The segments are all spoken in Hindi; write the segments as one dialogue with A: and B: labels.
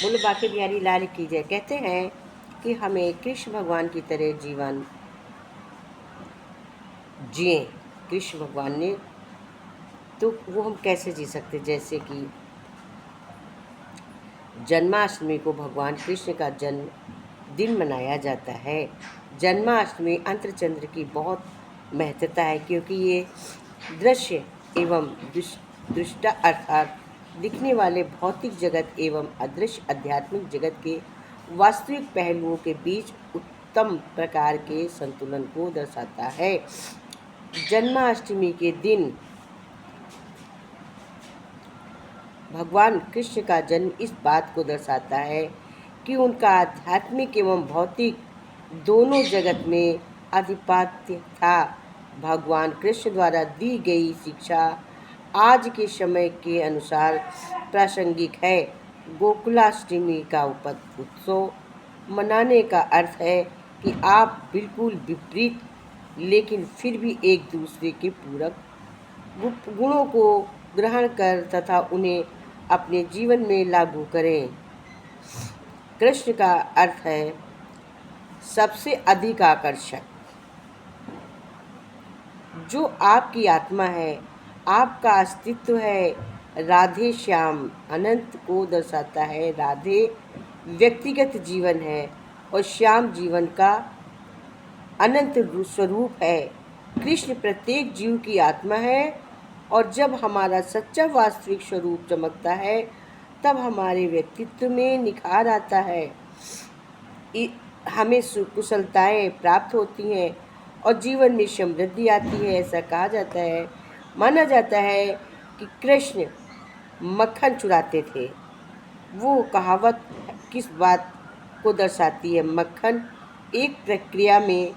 A: बोलो बाके बिहारी लाल की जय। कहते हैं कि हमें कृष्ण भगवान की तरह जीवन जिए। कृष्ण भगवान ने तो वो हम कैसे जी सकते, जैसे कि जन्माष्टमी को भगवान कृष्ण का जन्म दिन मनाया जाता है। जन्माष्टमी अंतरचंद्र की बहुत महत्वता है, क्योंकि ये दृश्य एवं दृष्टा अर्थात दिखने वाले भौतिक जगत एवं अदृश्य आध्यात्मिक जगत के वास्तविक पहलुओं के बीच उत्तम प्रकार के संतुलन को दर्शाता है। जन्माष्टमी के दिन भगवान कृष्ण का जन्म इस बात को दर्शाता है कि उनका आध्यात्मिक एवं भौतिक दोनों जगत में आधिपत्य था। भगवान कृष्ण द्वारा दी गई शिक्षा आज के समय के अनुसार प्रासंगिक है। गोकुलाष्टमी का उत्सव मनाने का अर्थ है कि आप बिल्कुल विपरीत लेकिन फिर भी एक दूसरे के पूरक गुणों को ग्रहण कर तथा उन्हें अपने जीवन में लागू करें। कृष्ण का अर्थ है सबसे अधिक आकर्षक। जो आपकी आत्मा है, आपका अस्तित्व है। राधे श्याम अनंत को दर्शाता है। राधे व्यक्तिगत जीवन है और श्याम जीवन का अनंत स्वरूप है। कृष्ण प्रत्येक जीव की आत्मा है और जब हमारा सच्चा वास्तविक स्वरूप चमकता है तब हमारे व्यक्तित्व में निखार आता है, हमें कुशलताएं प्राप्त होती हैं और जीवन में समृद्धि आती है। ऐसा कहा जाता है, माना जाता है कि कृष्ण मक्खन चुराते थे। वो कहावत किस बात को दर्शाती है? मक्खन एक प्रक्रिया में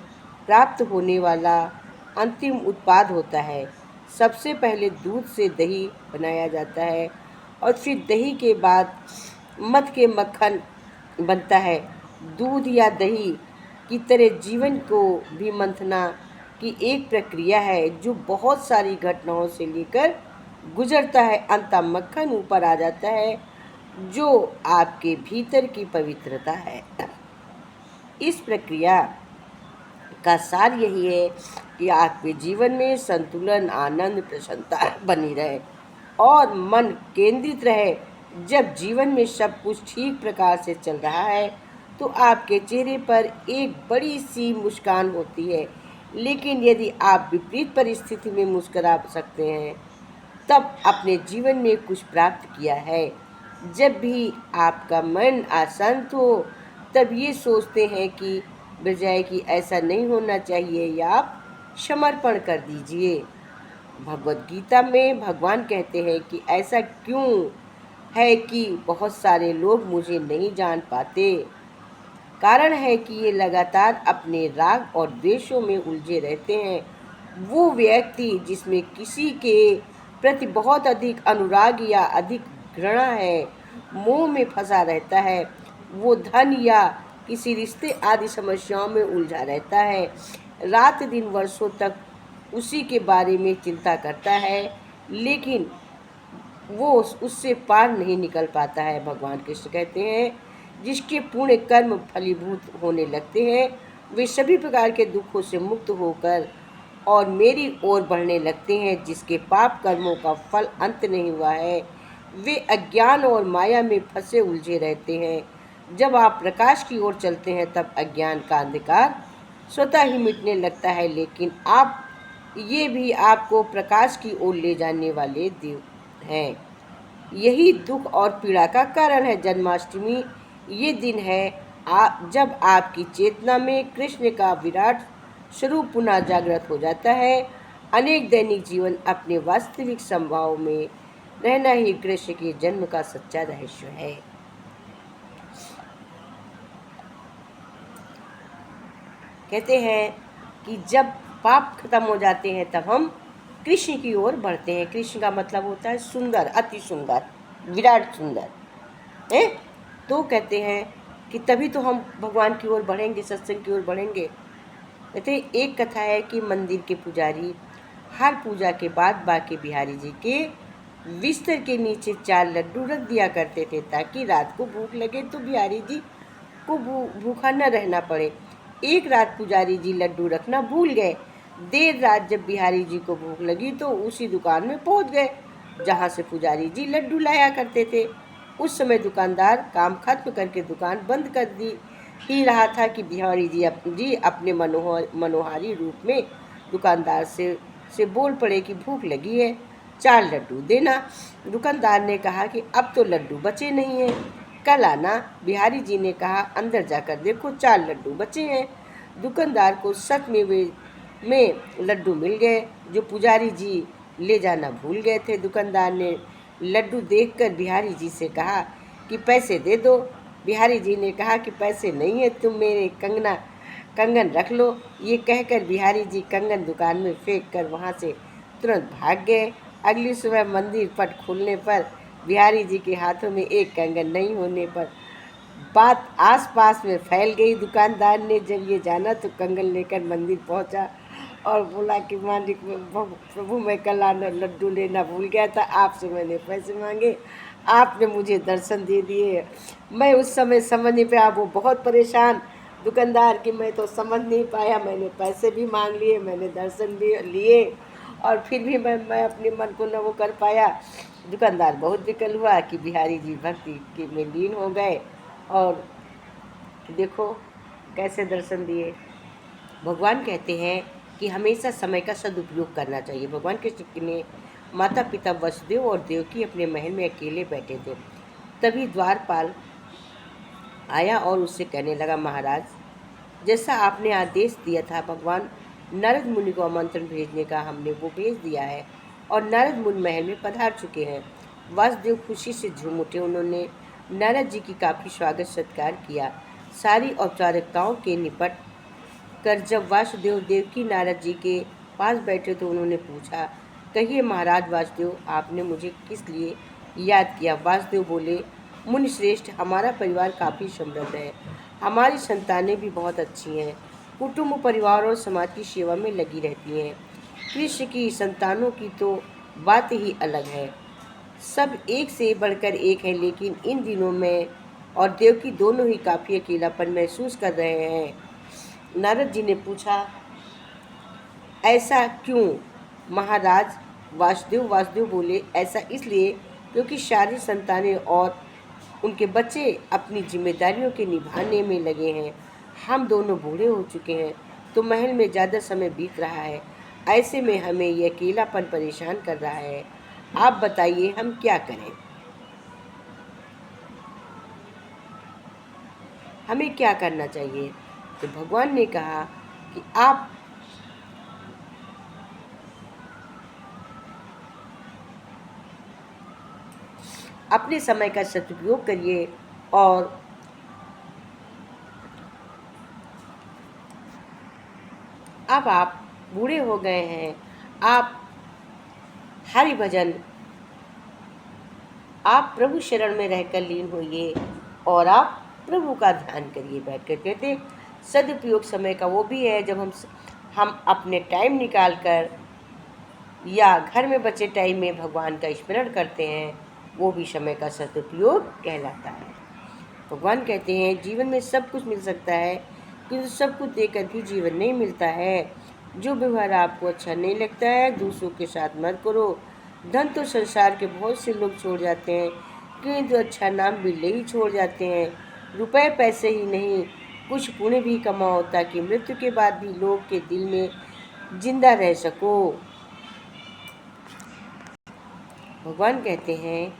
A: प्राप्त होने वाला अंतिम उत्पाद होता है। सबसे पहले दूध से दही बनाया जाता है और फिर दही के बाद मध के मक्खन बनता है। दूध या दही की तरह जीवन को भी मंथना की एक प्रक्रिया है जो बहुत सारी घटनाओं से लेकर गुजरता है। अंततः मक्खन ऊपर आ जाता है जो आपके भीतर की पवित्रता है। इस प्रक्रिया का सार यही है कि आपके जीवन में संतुलन, आनंद, प्रसन्नता बनी रहे और मन केंद्रित रहे। जब जीवन में सब कुछ ठीक प्रकार से चल रहा है तो आपके चेहरे पर एक बड़ी सी मुस्कान होती है, लेकिन यदि आप विपरीत परिस्थिति में मुस्कुरा सकते हैं तब अपने जीवन में कुछ प्राप्त किया है। जब भी आपका मन अशांत हो तब ये सोचते हैं कि बजाय कि ऐसा नहीं होना चाहिए, या आप समर्पण कर दीजिए। भगवत गीता में भगवान कहते हैं कि ऐसा क्यों है कि बहुत सारे लोग मुझे नहीं जान पाते। कारण है कि ये लगातार अपने राग और द्वेषों में उलझे रहते हैं। वो व्यक्ति जिसमें किसी के प्रति बहुत अधिक अनुराग या अधिक घृणा है, मोह में फंसा रहता है। वो धन या किसी रिश्ते आदि समस्याओं में उलझा रहता है। रात दिन वर्षों तक उसी के बारे में चिंता करता है, लेकिन वो उससे पार नहीं निकल पाता है। भगवान कृष्ण कहते हैं जिसके पुण्य कर्म फलीभूत होने लगते हैं वे सभी प्रकार के दुखों से मुक्त होकर और मेरी ओर बढ़ने लगते हैं। जिसके पाप कर्मों का फल अंत नहीं हुआ है वे अज्ञान और माया में फंसे उलझे रहते हैं। जब आप प्रकाश की ओर चलते हैं तब अज्ञान का अंधकार स्वतः ही मिटने लगता है, लेकिन आप ये भी आपको प्रकाश की ओर ले जाने वाले देव हैं। यही दुख और पीड़ा का कारण है। जन्माष्टमी ये दिन है जब आपकी चेतना में कृष्ण का विराट स्वरूप पुनः जागृत हो जाता है। अनेक दैनिक जीवन अपने वास्तविक संभाव में रहना ही कृष्ण के जन्म का सच्चा रहस्य है। कहते हैं कि जब पाप खत्म हो जाते हैं तब हम कृष्ण की ओर बढ़ते हैं। कृष्ण का मतलब होता है सुंदर, अति सुंदर, विराट सुंदर है। तो कहते हैं कि तभी तो हम भगवान की ओर बढ़ेंगे, सत्संग की ओर बढ़ेंगे। कहते हैं एक कथा है कि मंदिर के पुजारी हर पूजा के बाद बाके बिहारी जी के बिस्तर के नीचे 4 लड्डू रख दिया करते थे ताकि रात को भूख लगे तो बिहारी जी को भूखा न रहना पड़े। एक रात पुजारी जी लड्डू रखना भूल गए। देर रात जब बिहारी जी को भूख लगी तो उसी दुकान में पहुंच गए जहां से पुजारी जी लड्डू लाया करते थे। उस समय दुकानदार काम खत्म करके दुकान बंद कर दी ही रहा था कि बिहारी जी अपने मनोहारी रूप में दुकानदार से बोल पड़े कि भूख लगी है, 4 लड्डू देना। दुकानदार ने कहा कि अब तो लड्डू बचे नहीं हैं, कल आना। बिहारी जी ने कहा अंदर जाकर देखो 4 लड्डू बचे हैं। दुकानदार को सच में लड्डू मिल गए जो पुजारी जी ले जाना भूल गए थे। दुकानदार ने लड्डू देखकर बिहारी जी से कहा कि पैसे दे दो। बिहारी जी ने कहा कि पैसे नहीं है, तुम मेरे कंगन रख लो। ये कहकर बिहारी जी कंगन दुकान में फेंक कर वहाँ से तुरंत भाग गए। अगली सुबह मंदिर पट खुलने पर बिहारी जी के हाथों में एक कंगन नहीं होने पर बात आसपास में फैल गई। दुकानदार ने जब ये जाना तो कंगन लेकर मंदिर पहुंचा और बोला कि मालिक प्रभु, मैं कल आना लड्डू लेना भूल गया था, आपसे मैंने पैसे मांगे, आपने मुझे दर्शन दे दिए। मैं उस समय समझ नहीं पाया, वो बहुत परेशान दुकानदार कि मैं तो समझ नहीं पाया, मैंने पैसे भी मांग लिए, मैंने दर्शन भी लिए और फिर भी मैं अपने मन को न वो कर पाया। दुकानदार बहुत विकल हुआ कि बिहारी जी भक्ति के में लीन हो गए और देखो कैसे दर्शन दिए। भगवान कहते हैं कि हमेशा समय का सदुपयोग करना चाहिए। भगवान कृष्ण ने माता पिता वसुदेव और देवकी अपने महल में अकेले बैठे थे। तभी द्वारपाल आया और उससे कहने लगा, महाराज, जैसा आपने आदेश दिया था भगवान नारद मुनि को आमंत्रण भेजने का, हमने वो भेज दिया है और नारद मुनि महल में पधार चुके हैं। वासुदेव खुशी से झूम उठे। उन्होंने नारद जी की काफ़ी स्वागत सत्कार किया। सारी औपचारिकताओं के निपट कर जब वासुदेव देवकी नारद जी के पास बैठे तो उन्होंने पूछा, कहिए महाराज वासुदेव, आपने मुझे किस लिए याद किया? वासुदेव बोले, मुनि श्रेष्ठ, हमारा परिवार काफ़ी समृद्ध है, हमारी संतानें भी बहुत अच्छी हैं, कुटुंब परिवार और समाज की सेवा में लगी रहती हैं। कृष्ण की संतानों की तो बात ही अलग है, सब एक से बढ़कर एक है, लेकिन इन दिनों में और देवकी दोनों ही काफ़ी अकेलापन महसूस कर रहे हैं। नारद जी ने पूछा, ऐसा क्यों महाराज? वासुदेव बोले, ऐसा इसलिए क्योंकि सारी संतानें और उनके बच्चे अपनी जिम्मेदारियों के निभाने में लगे हैं। हम दोनों बूढ़े हो चुके हैं तो महल में ज़्यादा समय बीत रहा है। ऐसे में हमें यह अकेलापन परेशान कर रहा है। आप बताइए हम क्या करें? हमें क्या करना चाहिए? तो भगवान ने कहा कि आप अपने समय का सदुपयोग करिए और अब आप बूढ़े हो गए हैं, आप हरि भजन, आप प्रभु शरण में रहकर लीन होइए और आप प्रभु का ध्यान करिए बैठ कर। कहते सदुपयोग समय का वो भी है जब हम अपने टाइम निकाल कर या घर में बचे टाइम में भगवान का स्मरण करते हैं, वो भी समय का सदुपयोग कहलाता है। भगवान कहते हैं जीवन में सब कुछ मिल सकता है, किंतु सब कुछ देकर भी जीवन नहीं मिलता है। जो व्यवहार आपको अच्छा नहीं लगता है दूसरों के साथ मत करो। धन तो संसार के बहुत से लोग छोड़ जाते हैं, किंतु अच्छा नाम बिल्ले ही छोड़ जाते हैं। रुपए पैसे ही नहीं, कुछ पुण्य भी कमाओ ताकि मृत्यु के बाद भी लोग के दिल में जिंदा रह सको। भगवान कहते हैं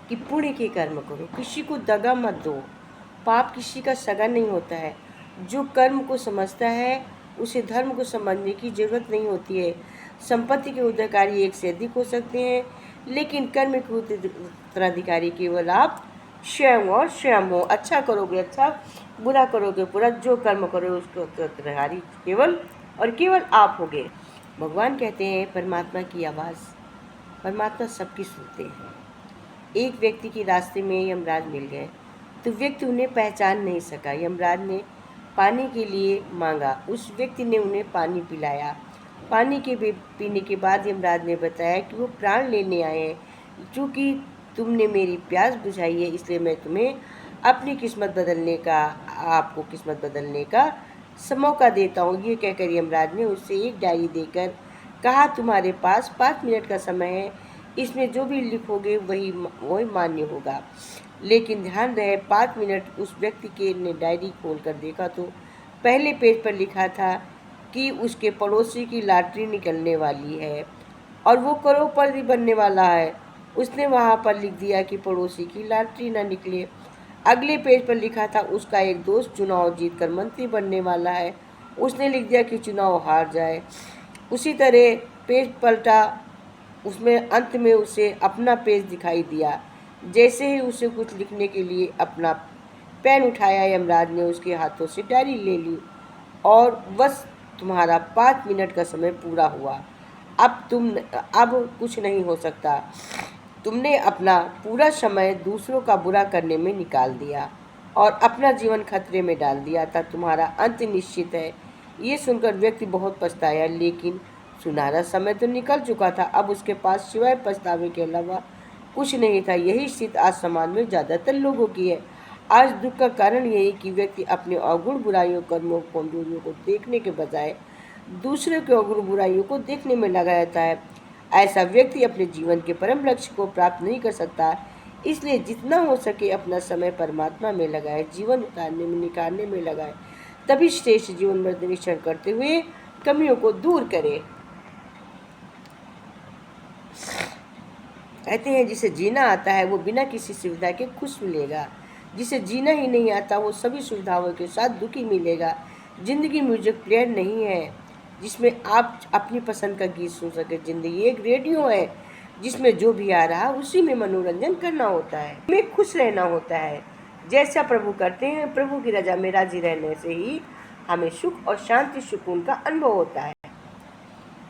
A: कि पुण्य के कर्म करो, किसी को दगा मत दो। पाप किसी का सगा नहीं होता है। जो कर्म को समझता है उसे धर्म को समझने की जरूरत नहीं होती है। संपत्ति के उत्तराधिकारी एक से अधिक हो सकते हैं, लेकिन कर्म के उत्तराधिकारी केवल आप स्वयं और स्वयं हो। अच्छा करोगे अच्छा, बुरा करोगे बुरा, जो कर्म करोगे उसके उत्तराधिकारी केवल और केवल आप होगे। भगवान कहते हैं परमात्मा की आवाज़, परमात्मा सबकी सुनते हैं। एक व्यक्ति की रास्ते में यमराज मिल गए तो व्यक्ति उन्हें पहचान नहीं सका। यमराज ने पानी के लिए मांगा, उस व्यक्ति ने उन्हें पानी पिलाया। पानी के पीने के बाद यमराज ने बताया कि वो प्राण लेने आए हैं, चूँकि तुमने मेरी प्यास बुझाई है, इसलिए मैं तुम्हें अपनी किस्मत बदलने का आपको किस्मत बदलने का मौका देता हूँ। ये कहकर यमराज ने उससे एक डायरी देकर कहा, तुम्हारे पास 5 मिनट का समय है, इसमें जो भी लिखोगे वही मान्य होगा। लेकिन ध्यान रहे, 5 मिनट उस व्यक्ति के ने डायरी खोल कर देखा तो पहले पेज पर लिखा था कि उसके पड़ोसी की लॉटरी निकलने वाली है और वो करोड़पति बनने वाला है। उसने वहाँ पर लिख दिया कि पड़ोसी की लॉटरी ना निकले। अगले पेज पर लिखा था उसका एक दोस्त चुनाव जीतकर मंत्री बनने वाला है। उसने लिख दिया कि चुनाव हार जाए। उसी तरह पेज पलटा, उसमें अंत में उसे अपना पेज दिखाई दिया। जैसे ही उसे कुछ लिखने के लिए अपना पेन उठाया, यमराज ने उसके हाथों से डायरी ले ली और बस तुम्हारा 5 मिनट का समय पूरा हुआ। अब कुछ नहीं हो सकता। तुमने अपना पूरा समय दूसरों का बुरा करने में निकाल दिया और अपना जीवन खतरे में डाल दिया था। तुम्हारा अंत निश्चित है। ये सुनकर व्यक्ति बहुत पछताया, लेकिन सुनहरा समय तो निकल चुका था। अब उसके पास सिवाय पछतावे के अलावा कुछ नहीं था। यही स्थिति आज समाज में ज़्यादातर लोगों की है। आज दुख का कारण यही कि व्यक्ति अपने अवगुण बुराइयों, कर्मों, कमजोरियों को देखने के बजाय दूसरे के अवगुण बुराइयों को देखने में लगा रहता है। ऐसा व्यक्ति अपने जीवन के परम लक्ष्य को प्राप्त नहीं कर सकता। इसलिए जितना हो सके अपना समय परमात्मा में लगाए, जीवन उतारने में, निखारने में लगाए, तभी श्रेष्ठ जीवन में निरीक्षण करते हुए कमियों को दूर करे। कहते हैं, जिसे जीना आता है वो बिना किसी सुविधा के खुश मिलेगा, जिसे जीना ही नहीं आता वो सभी सुविधाओं के साथ दुखी मिलेगा। जिंदगी म्यूजिक प्लेयर नहीं है जिसमें आप अपनी पसंद का गीत सुन सके। जिंदगी एक रेडियो है जिसमें जो भी आ रहा उसी में मनोरंजन करना होता है, हमें खुश रहना होता है। जैसा प्रभु करते हैं, प्रभु की रजा में राजी रहने से ही हमें सुख और शांति, सुकून का अनुभव होता है।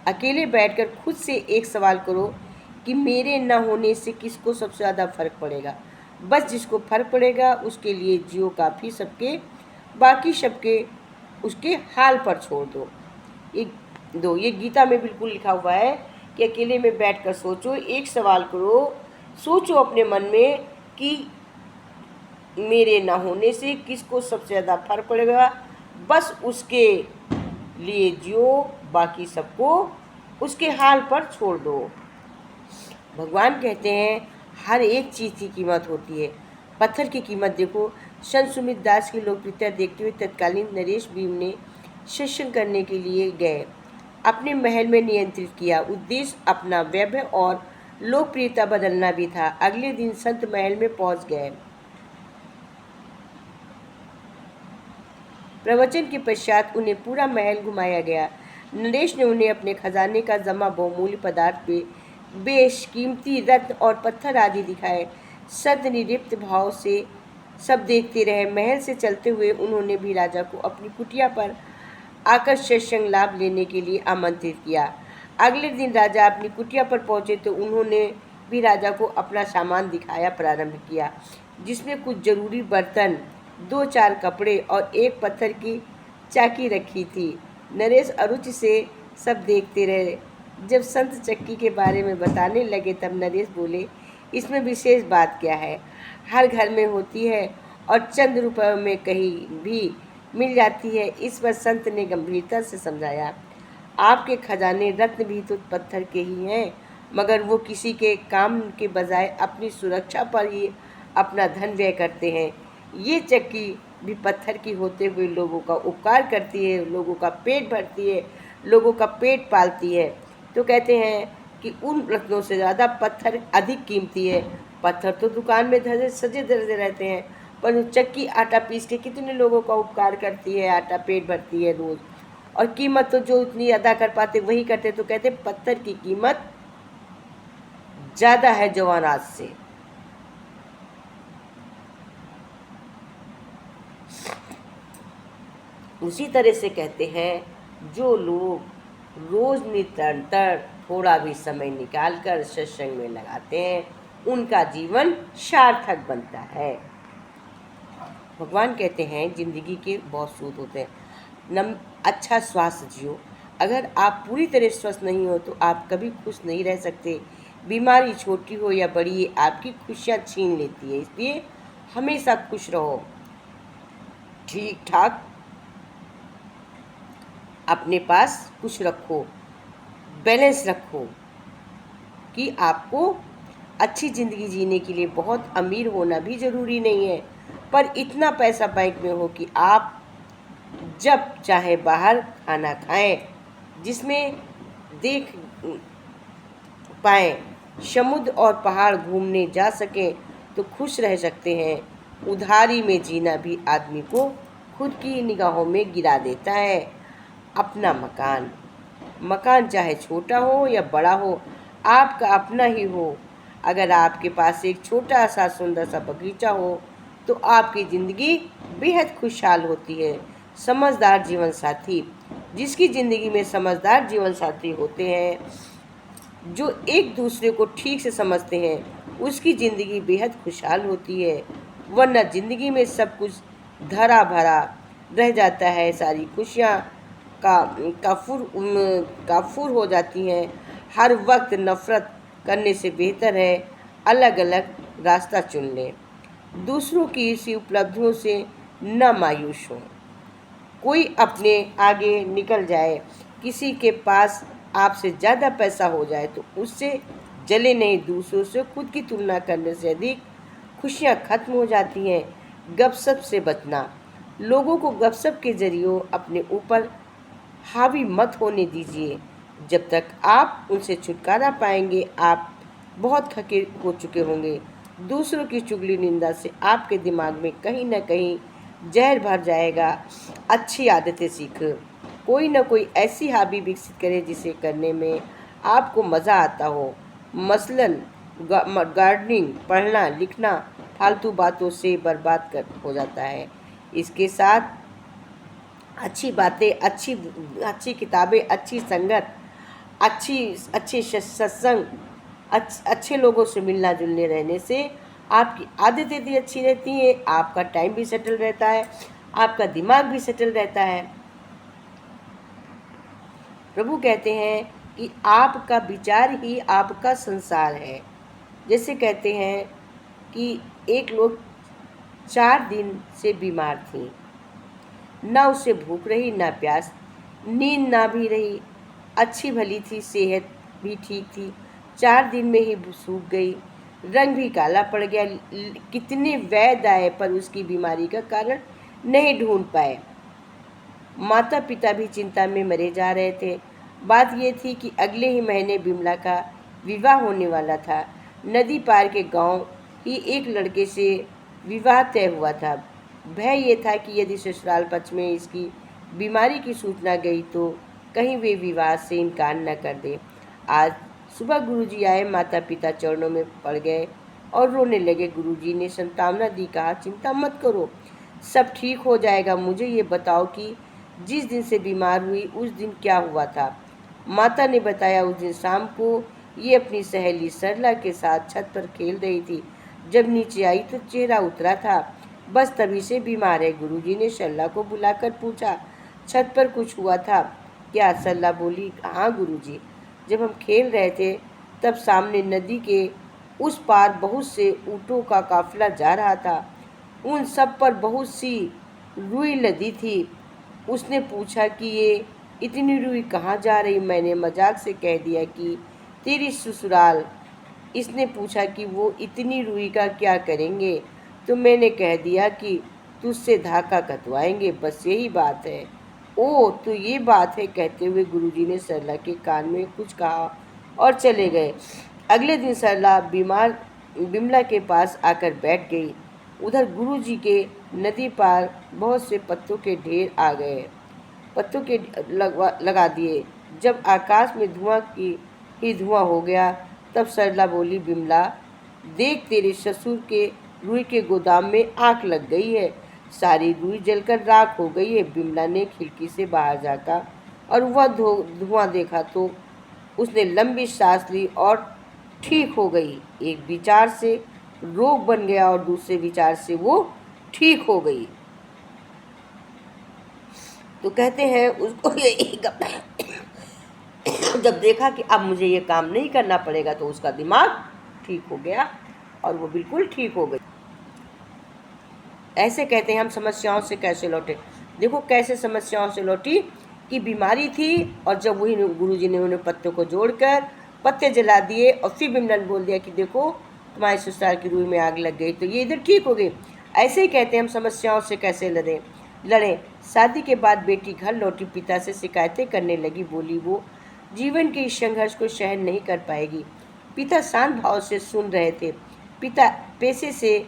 A: अकेले बैठकर खुद से एक सवाल करो कि मेरे न होने से किसको सबसे ज़्यादा फर्क पड़ेगा। बस जिसको फर्क पड़ेगा उसके लिए जियो, काफ़ी, सबके बाकी सबके उसके हाल पर छोड़ दो। ये गीता में बिल्कुल लिखा हुआ है कि अकेले में बैठकर सोचो, एक सवाल करो, सोचो अपने मन में कि मेरे ना होने से किसको सबसे ज़्यादा फर्क पड़ेगा। बस उसके लिए जियो, बाकी सबको उसके हाल पर छोड़ दो। भगवान कहते हैं हर एक चीज़ की कीमत होती है। पत्थर की कीमत देखो। संत सुमित दास की लोकप्रियता देखते हुए तत्कालीन नरेश भीम ने सत्संग करने के लिए गए। अपने महल में नियंत्रित किया। उद्देश्य अपना वैभव और लोकप्रियता बदलना भी था। अगले दिन संत महल में पहुंच गए। प्रवचन के पश्चात उन्हें पूरा महल घुमाया गया। नरेश ने उन्हें अपने खजाने का जमा बहुमूल्य पदार्थ पे बेशकीमती रत्न और पत्थर आदि दिखाए। संत निरिप्त भाव से सब देखते रहे। महल से चलते हुए उन्होंने भी राजा को अपनी कुटिया पर आकर सत्संग लाभ लेने के लिए आमंत्रित किया। अगले दिन राजा अपनी कुटिया पर पहुंचे तो उन्होंने भी राजा को अपना सामान दिखाया प्रारंभ किया, जिसमें कुछ जरूरी बर्तन, 2-4 कपड़े और एक पत्थर की चाकी रखी थी। नरेश अरुचि से सब देखते रहे। जब संत चक्की के बारे में बताने लगे तब नरेश बोले, इसमें विशेष बात क्या है, हर घर में होती है और चंद रुपयों में कहीं भी मिल जाती है। इस पर संत ने गंभीरता से समझाया, आपके खजाने रत्न भी तो पत्थर के ही हैं, मगर वो किसी के काम के बजाय अपनी सुरक्षा पर ही अपना धन व्यय करते हैं। ये चक्की भी पत्थर की होते हुए लोगों का उपकार करती है, लोगों का पेट भरती है, लोगों का पेट पालती है। तो कहते हैं कि उन रत्नों से ज़्यादा पत्थर अधिक कीमती है। पत्थर तो दुकान में सजे धजे रहते हैं, पर चक्की आटा पीस के कितने लोगों का उपकार करती है, आटा पेट भरती है रोज़, और कीमत तो जो इतनी अदा कर पाते वही करते। तो कहते पत्थर की कीमत ज़्यादा है जवानात से। उसी तरह से कहते हैं जो लोग रोज़ निरंतर थोड़ा भी समय निकालकर सत्संग में लगाते हैं उनका जीवन सार्थक बनता है। भगवान कहते हैं जिंदगी के बहुत सूद होते हैं। अच्छा स्वास्थ्य जियो। अगर आप पूरी तरह स्वस्थ नहीं हो तो आप कभी खुश नहीं रह सकते। बीमारी छोटी हो या बड़ी, ये आपकी खुशियाँ छीन लेती है। इसलिए हमेशा खुश रहो, ठीक ठाक अपने पास कुछ रखो, बैलेंस रखो कि आपको अच्छी ज़िंदगी जीने के लिए बहुत अमीर होना भी ज़रूरी नहीं है, पर इतना पैसा बैंक में हो कि आप जब चाहे बाहर खाना खाएं, जिसमें देख पाएँ, समुद्र और पहाड़ घूमने जा सकें तो खुश रह सकते हैं। उधारी में जीना भी आदमी को खुद की निगाहों में गिरा देता है। अपना मकान, मकान चाहे छोटा हो या बड़ा हो, आपका अपना ही हो। अगर आपके पास एक छोटा सा सुंदर सा बगीचा हो तो आपकी ज़िंदगी बेहद खुशहाल होती है। समझदार जीवन साथी, जिसकी ज़िंदगी में समझदार जीवन साथी होते हैं, जो एक दूसरे को ठीक से समझते हैं, उसकी ज़िंदगी बेहद खुशहाल होती है। वरना ज़िंदगी में सब कुछ धरा भरा रह जाता है, सारी खुशियाँ का काफूर हो जाती हैं। हर वक्त नफ़रत करने से बेहतर है अलग अलग रास्ता चुन लें। दूसरों की इसी उपलब्धियों से न मायूस हों। कोई अपने आगे निकल जाए, किसी के पास आपसे ज़्यादा पैसा हो जाए तो उससे जले नहीं। दूसरों से खुद की तुलना करने से अधिक खुशियाँ खत्म हो जाती हैं। गपशप से बचना, लोगों को गपशप के जरिए अपने ऊपर हावी मत होने दीजिए। जब तक आप उनसे छुटकारा पाएंगे, आप बहुत थके हो चुके होंगे। दूसरों की चुगली निंदा से आपके दिमाग में कहीं ना कहीं जहर भर जाएगा। अच्छी आदतें सीख, कोई ना कोई ऐसी हॉबी विकसित करें जिसे करने में आपको मज़ा आता हो। मसलन गार्डनिंग, पढ़ना लिखना फालतू बातों से बर्बाद कर हो जाता है। इसके साथ अच्छी बातें, अच्छी अच्छी किताबें, अच्छी संगत, अच्छे सत्संग, अच्छे लोगों से मिलना जुलने रहने से आपकी आदतें भी अच्छी रहती हैं, आपका टाइम भी सेटल रहता है, आपका दिमाग भी सेटल रहता है। प्रभु कहते हैं कि आपका विचार ही आपका संसार है। जैसे कहते हैं कि एक लोग 4 दिन से बीमार थी, ना उसे भूख रही ना प्यास, नींद ना भी रही, अच्छी भली थी, सेहत भी ठीक थी, 4 दिन में ही सूख गई, रंग भी काला पड़ गया। कितने वैद्य आए पर उसकी बीमारी का कारण नहीं ढूंढ पाए। माता पिता भी चिंता में मरे जा रहे थे। बात यह थी कि अगले ही महीने बिमला का विवाह होने वाला था। नदी पार के गांव ही एक लड़के से विवाह तय हुआ था। भय ये था कि यदि ससुराल पक्ष में इसकी बीमारी की सूचना गई तो कहीं वे विवाह से इनकार न कर दे। आज सुबह गुरुजी आए, माता पिता चरणों में पड़ गए और रोने लगे। गुरुजी ने सांत्वना दी, कहा, चिंता मत करो, सब ठीक हो जाएगा। मुझे ये बताओ कि जिस दिन से बीमार हुई उस दिन क्या हुआ था। माता ने बताया, उस दिन शाम को ये अपनी सहेली सरला के साथ छत पर खेल रही थी। जब नीचे आई तो चेहरा उतरा था, बस तभी से बीमार है। गुरुजी ने सरला को बुलाकर पूछा, छत पर कुछ हुआ था क्या? सरला बोली, हाँ गुरुजी, जब हम खेल रहे थे तब सामने नदी के उस पार बहुत से ऊँटों का काफिला जा रहा था। उन सब पर बहुत सी रुई लदी थी। उसने पूछा कि ये इतनी रुई कहाँ जा रही? मैंने मजाक से कह दिया कि तेरी ससुराल। इसने पूछा कि वो इतनी रुई का क्या करेंगे? तो मैंने कह दिया कि तुझसे धाका कटवाएंगे, बस यही बात है। ओ, तो ये बात है, कहते हुए गुरुजी ने सरला के कान में कुछ कहा और चले गए। अगले दिन सरला बिमला के पास आकर बैठ गई। उधर गुरुजी के नदी पार बहुत से पत्तों के ढेर आ गए, पत्तों के लगा दिए। जब आकाश में धुआं की ही धुआं हो गया तब सरला बोली, बिमला देख, तेरे ससुर के रुई के गोदाम में आग लग गई है, सारी रुई जलकर राख हो गई है। बिमला ने खिड़की से बाहर झाँका और वह धुआं देखा तो उसने लंबी सांस ली और ठीक हो गई। एक विचार से रोग बन गया और दूसरे विचार से वो ठीक हो गई। तो कहते हैं उसको जब देखा कि अब मुझे ये काम नहीं करना पड़ेगा तो उसका दिमाग ठीक हो गया और वो बिल्कुल ठीक हो गई। ऐसे कहते हैं हम समस्याओं से कैसे लौटे। देखो कैसे समस्याओं से लौटी कि बीमारी थी और जब वही गुरुजी ने उन्हें पत्तों को जोड़कर पत्ते जला दिए और फिर बिमलन बोल दिया कि देखो तुम्हारे ससुराल की रूह में आग लग गई तो ये इधर ठीक हो गई। ऐसे ही कहते हैं हम समस्याओं से कैसे लड़ें। शादी के बाद बेटी घर लौटी, पिता से शिकायतें करने लगी, बोली वो जीवन के इस संघर्ष को सहन नहीं कर पाएगी। पिता शांत भाव से सुन रहे थे। पिता पेशे से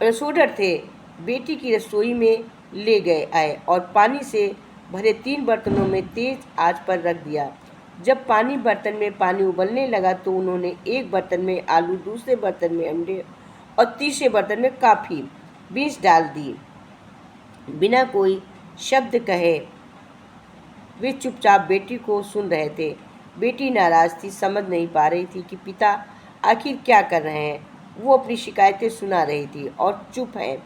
A: रसोडर थे। बेटी की रसोई में ले गए आए और पानी से भरे 3 बर्तनों में तेज आंच पर रख दिया। जब बर्तन में पानी उबलने लगा तो उन्होंने एक बर्तन में आलू, दूसरे बर्तन में अंडे और तीसरे बर्तन में कॉफ़ी बीज डाल दी। बिना कोई शब्द कहे वे चुपचाप बेटी को सुन रहे थे। बेटी नाराज थी, समझ नहीं पा रही थी कि पिता आखिर क्या कर रहे हैं। वो अपनी शिकायतें सुना रही थी और चुप है।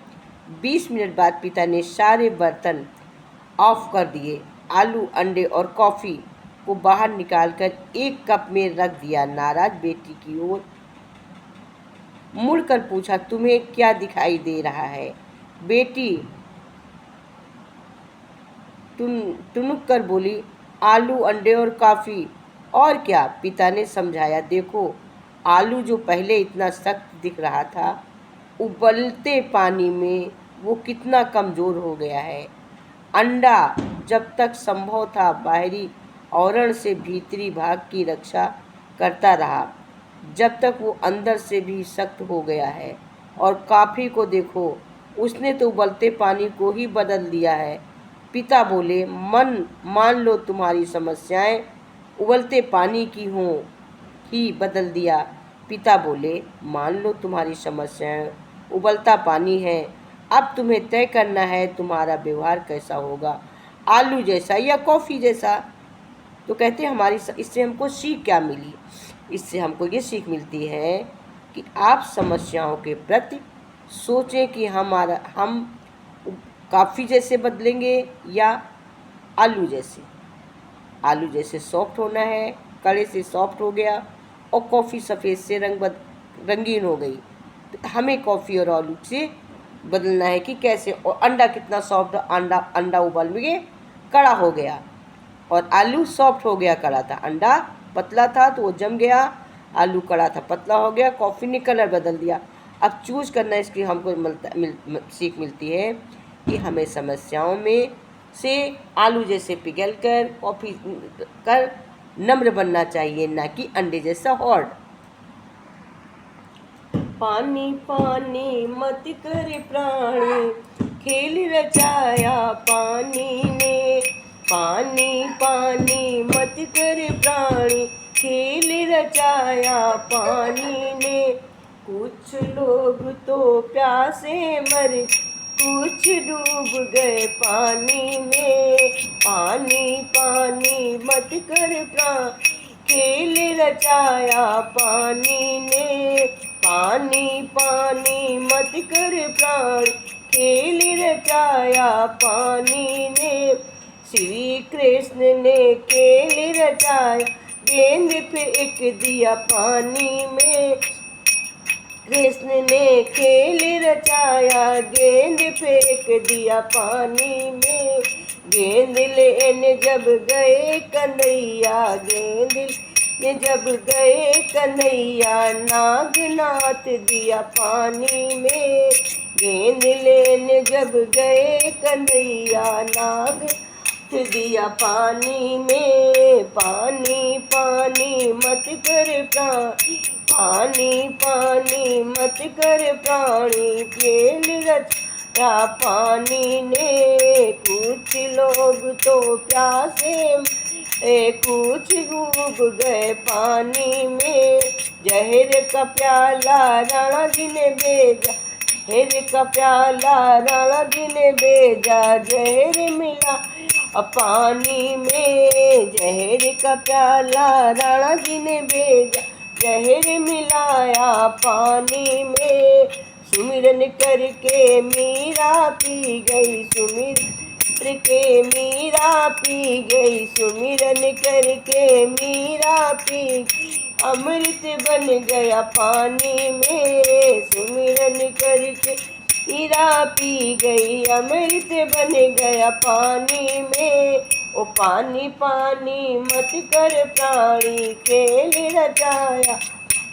A: 20 मिनट बाद पिता ने सारे बर्तन ऑफ कर दिए। आलू, अंडे और कॉफ़ी को बाहर निकालकर एक कप में रख दिया। नाराज बेटी की ओर मुड़कर पूछा, तुम्हें क्या दिखाई दे रहा है? बेटी टुनुक कर बोली, आलू, अंडे और कॉफ़ी। और क्या? पिता ने समझाया, देखो आलू जो पहले इतना सख्त दिख रहा था, उबलते पानी में वो कितना कमज़ोर हो गया है। अंडा जब तक संभव था बाहरी आवरण से भीतरी भाग की रक्षा करता रहा, जब तक वो अंदर से भी सख्त हो गया है। और कॉफ़ी को देखो, उसने तो उबलते पानी को ही बदल दिया है। पिता बोले, मान लो तुम्हारी समस्याएं उबलते पानी की हों ही बदल दिया। पिता बोले, मान लो तुम्हारी समस्याएं उबलता पानी है। अब तुम्हें तय करना है तुम्हारा व्यवहार कैसा होगा, आलू जैसा या कॉफ़ी जैसा। तो कहते हैं हमारी इससे हमको सीख क्या मिली? इससे हमको ये सीख मिलती है कि आप समस्याओं के प्रति सोचें कि हम कॉफ़ी जैसे बदलेंगे या आलू जैसे। आलू जैसे सॉफ्ट होना है, कड़े से सॉफ्ट हो गया, और कॉफ़ी सफ़ेद से रंगीन हो गई। तो हमें कॉफ़ी और आलू से बदलना है कि कैसे। और अंडा कितना सॉफ्ट, अंडा उबल के कड़ा हो गया और आलू सॉफ्ट हो गया, कड़ा था। अंडा पतला था तो वो जम गया, आलू कड़ा था, पतला हो गया, कॉफ़ी ने कलर बदल दिया। अब चूज करना, इसकी हमको सीख मिलती है कि हमें समस्याओं में से आलू जैसे पिघल कर कॉफ़ी कर नम्र बनना चाहिए, ना कि अंडे जैसा हॉर्ड। पानी पानी मत कर प्राणी, खेल रचाया पानी ने। पानी पानी मत कर प्राणी, खेल रचाया पानी ने। कुछ लोग तो प्यासे मर, कुछ डूब गए पानी में। पानी पानी मत कर प्राणी, खेल रचाया पानी ने। पानी पानी मत कर प्राणी, खेल रचाया पानी ने। श्री कृष्ण ने खेल रचाया, गेंद फेंक दिया पानी में। कृष्ण ने खेल रचाया, गेंद फेंक दिया पानी में। गेंद लेने जब गए कन्हैया, गेंद लेने जब गए कन्हैया, नाग नाथ दिया पानी में। गेंद लेने जब गए कन्हैया, नाग दिया पानी में। पानी पानी मत कर प्राणी, पानी पानी मत कर प्राणी, खेल रचाया पानी ने। कुछ लोग तो प्यासे, कुछ डूब गए पानी में। जहर का प्याला राणा जी ने भेजा, जहर का प्याला राणा जी ने भेजा, जहर मिला पानी में। जहर का प्याला राणा जी ने भेजा, जहर मिलाया पानी में। सुमिरन करके मीरा पी गई, सुमिरन करके मीरा पी गई, सुमिरन करके मीरा पी गई, अमृत बन गया पानी में। सुमिरन करके मीरा पी गई, अमृत बन गया पानी में। ओ पानी पानी मत कर प्राणी, खेल रचाया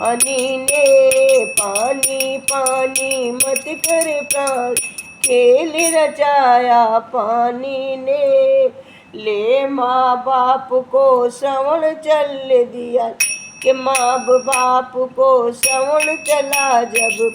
A: पानी ने। पानी पानी मत कर प्राणी, खेल रचाया पानी ने। ले माँ बाप को श्रवण चल दिया, कि माँ बाप को श्रवण चला जब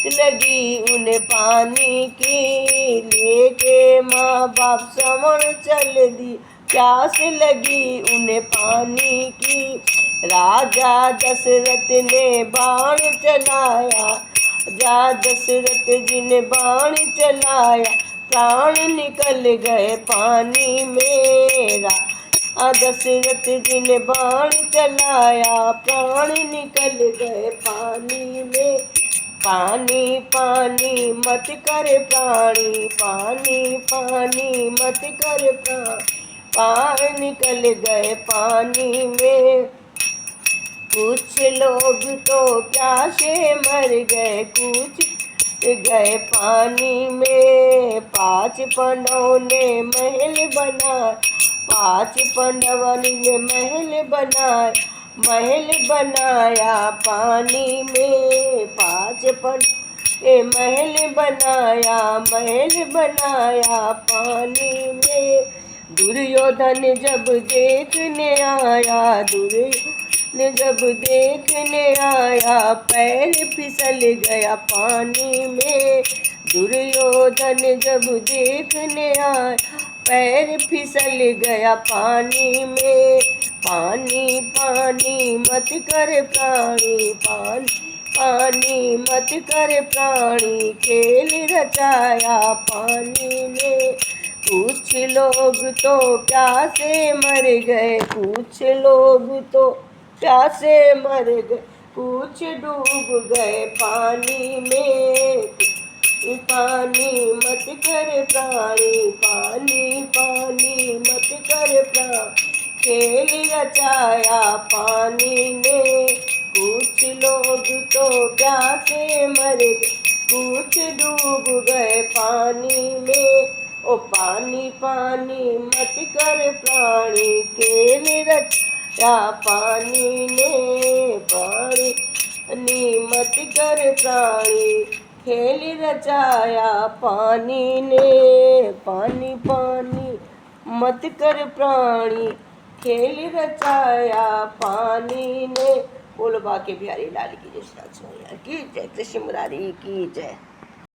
A: लगी उन्हें पानी की। लेके माँ बाप श्रवण चल दी, प्यास लगी उन्हें पानी की। राजा दशरथ ने बाण चलाया, राजा दशरथ जी ने बाण चलाया, प्राण निकल गए पानी में। दशरथ जी ने बाण चलाया, प्राण निकल गए पानी में। पानी पानी मत कर प्राणी, पानी पानी मत कर प्राणी, प्राण निकल गए पानी में। कुछ लोग तो प्यासे मर गए, कुछ गए पानी में। 5 पांडवों ने महल बनाया, 5 पांडवों ने महल बनाया, महल बनाया पानी में। 5 पांडवों ने महल बनाया, महल बनाया पानी में। दुर्योधन जब देखने आया, दुर्योधन जब देखने आया, पैर फिसल गया पानी में। दुर्योधन जब देखने आया, पैर फिसल गया पानी में। पानी पानी मत कर प्राणी, पानी पानी मत कर प्राणी, खेल रचाया पानी ने। कुछ लोग तो प्यासे मर गए, कुछ लोग तो प्यासे मर गए, कुछ डूब गए पानी में। पानी मत कर प्राणी, पानी पानी मत कर प्राणी, खेल रचाया पानी ने। कुछ लोग तो प्यासे मर गए, कुछ डूब गए पानी में। ओ पानी पानी मत कर प्राणी, खेल रचाया पानी ने। पानी मत कर प्राणी, खेल रचाया पानी ने। पानी पानी मत कर प्राणी, खेल रचाया पानी ने। बोलो बाके बिहारी लाल की जय, की जय, कृष्ण मुरारी की जय।